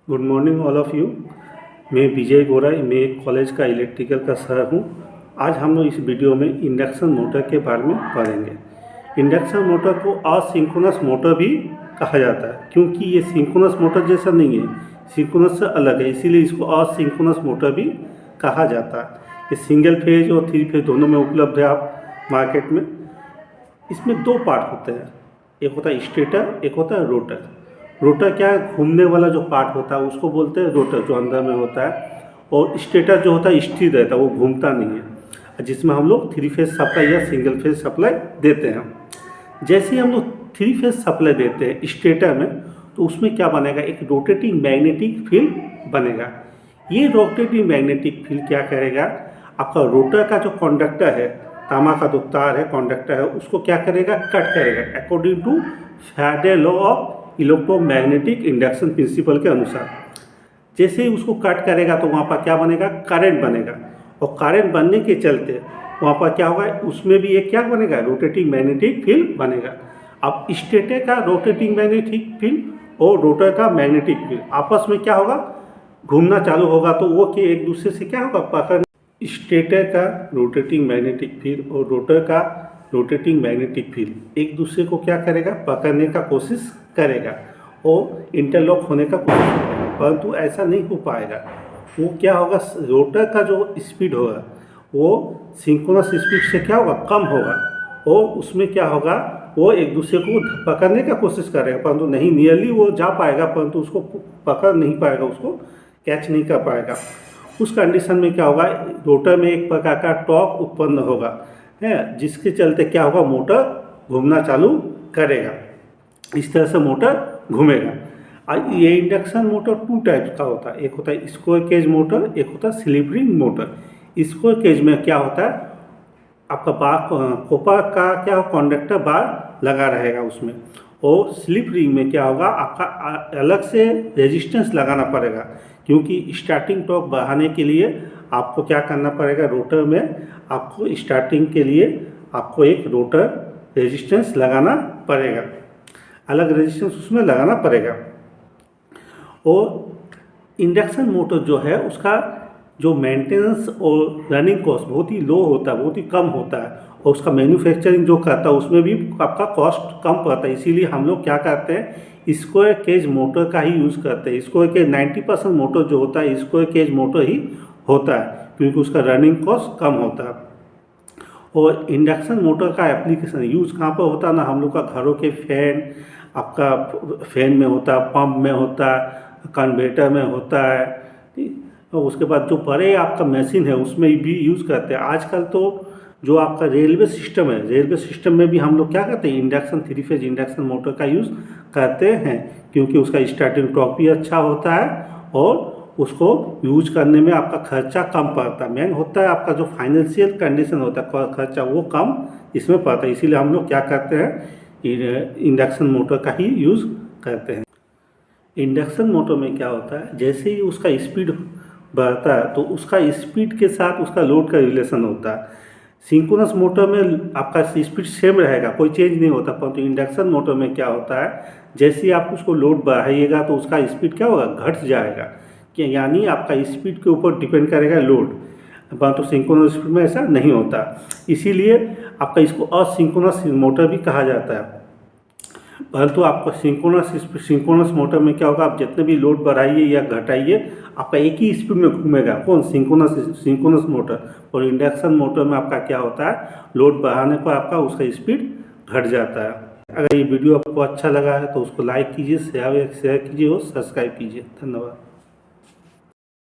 Good morning all of you. मैं विजय गोराई, मैं एक कॉलेज का इलेक्ट्रिकल का सर हूँ। आज हम लोग इस वीडियो में इंडक्शन मोटर के बारे में पढ़ेंगे। इंडक्शन मोटर को असिंक्रोनस मोटर भी कहा जाता है, क्योंकि ये सिंक्रोनस मोटर जैसा नहीं है, सिंक्रोनस से अलग है, इसीलिए इसको असिंक्रोनस मोटर भी कहा जाता है। ये सिंगल फेज और 3 फेज दोनों में उपलब्ध है आप मार्केट में। इसमें 2 पार्ट होते हैं, एक होता है स्टेटर, एक होता है रोटर। रोटर क्या है, घूमने वाला जो पार्ट होता है उसको बोलते हैं रोटर, जो अंदर में होता है। और स्टेटर जो होता है स्थिर रहता है, वो घूमता नहीं है, जिसमें हम लोग 3 फेज सप्लाई या सिंगल फेज सप्लाई देते हैं। जैसे ही हम लोग 3 फेज सप्लाई देते हैं स्टेटर में, तो उसमें क्या बनेगा, एक रोटेटिंग मैग्नेटिक फील्ड बनेगा। ये रोटेटिंग मैग्नेटिक फील्ड क्या करेगा, आपका रोटर का जो कंडक्टर है, तांबा का जो तार है, कंडक्टर है, उसको क्या करेगा, कट करेगा according to Faraday law of electromagnetic induction principle के अनुसार। जैसे ही उसको कट करेगा तो वहाँ पर क्या बनेगा, करंट बनेगा। और करंट बनने के चलते वहाँ पर क्या होगा, उसमें भी एक क्या बनेगा, रोटेटिंग मैग्नेटिक फील्ड बनेगा। अब स्टेटर का रोटेटिंग मैग्नेटिक फील्ड और रोटर का मैग्नेटिक फील्ड आपस में क्या होगा, घूमना चालू होगा, तो वो कि एक दूसरे से क्या होगा, पकड़। स्टेटर का रोटेटिंग मैग्नेटिक फील्ड और रोटर का रोटेटिंग मैग्नेटिक फील्ड एक दूसरे को क्या करेगा, पकड़ने का कोशिश करेगा और इंटरलॉक होने का कोशिश करेगा, परंतु ऐसा नहीं हो पाएगा। वो क्या होगा, रोटर का जो स्पीड होगा वो सिंक्रोनस स्पीड से क्या होगा, कम होगा, और उसमें क्या होगा, वो एक दूसरे को पकड़ने का कोशिश करेगा, परंतु नहीं, नियरली वो जा पाएगा, परंतु उसको पकड़ नहीं पाएगा, उसको कैच नहीं कर पाएगा। उस कंडीशन में क्या होगा, रोटर में एक प्रकार का टॉर्क उत्पन्न होगा है, जिसके चलते क्या होगा, मोटर घूमना चालू करेगा। इस तरह से मोटर घूमेगा। ये इंडक्शन मोटर 2 टाइप्स का होता है, एक होता है स्क्वायर केज मोटर, एक होता है slip ring motor. Square cage में क्या होता है, आपका बार कॉपर का क्या कंडक्टर बार लगा रहेगा उसमें, और स्लिप रिंग में क्या होगा, आपका अलग से रेजिस्टेंस लगाना पड़ेगा, क्योंकि स्टार्टिंग टॉर्क बढ़ाने के लिए आपको क्या करना पड़ेगा, रोटर में आपको स्टार्टिंग के लिए आपको एक रोटर रेजिस्टेंस लगाना पड़ेगा, अलग रेजिस्टेंस उसमें लगाना पड़ेगा। और इंडक्शन मोटर जो है उसका जो मेंटेनेंस और रनिंग कॉस्ट बहुत ही लो होता है, बहुत ही कम होता है, और उसका मैन्युफैक्चरिंग जो करता है उसमें भी आपका कॉस्ट कम पड़ता है। इसीलिए हम लोग क्या करते हैं, स्क्वायर केज मोटर का ही यूज़ करते हैं। स्क्वायर केज 90% मोटर जो होता है स्क्वायर केज मोटर ही होता है, क्योंकि उसका रनिंग कॉस्ट कम होता है। और इंडक्शन मोटर का एप्लीकेशन यूज़ कहाँ पर होता है ना, हम लोग का घरों के फैन, आपका फैन में होता है, पंप में होता है, कन्वेटर में होता है, ठीक। और उसके बाद जो बड़े आपका मशीन है उसमें भी यूज़ करते हैं। आजकल तो जो आपका रेलवे सिस्टम है, रेलवे सिस्टम में भी हम लोग क्या करते हैं, इंडक्शन 3 फेज इंडक्शन मोटर का यूज़ करते हैं, क्योंकि उसका स्टार्टिंग टॉर्क भी अच्छा होता है और उसको यूज करने में आपका खर्चा कम पड़ता है। मेन होता है आपका जो फाइनेंशियल कंडीशन होता है, खर्चा वो कम इसमें पड़ता है। इसीलिए हम लोग क्या करते हैं, इंडक्शन मोटर का ही यूज़ करते हैं। इंडक्शन मोटर में क्या होता है, जैसे ही उसका स्पीड बढ़ता है तो उसका स्पीड के साथ उसका लोड का रिलेशन होता है। सिंक्रोनस मोटर में आपका स्पीड सेम रहेगा, कोई चेंज नहीं होता, परंतु इंडक्शन मोटर में क्या होता है, जैसे ही आप उसको लोड बढ़ाइएगा तो उसका स्पीड क्या होगा, घट जाएगा, कि यानी आपका स्पीड के ऊपर डिपेंड करेगा लोड, परंतु सिंक्रोनस स्पीड में ऐसा नहीं होता। इसीलिए आपका इसको असिंक्रोनस मोटर भी कहा जाता है। परंतु आपका सिंक्रोनस मोटर में क्या होगा, आप जितने भी लोड बढ़ाइए या घटाइए आपका एक ही स्पीड में घूमेगा, कौन, सिंक्रोनस मोटर। और इंडक्शन मोटर में आपका क्या होता है, लोड बढ़ाने पर आपका उसका स्पीड घट जाता है। अगर ये वीडियो आपको अच्छा लगा है तो उसको लाइक कीजिए, शेयर कीजिए और सब्सक्राइब कीजिए। धन्यवाद।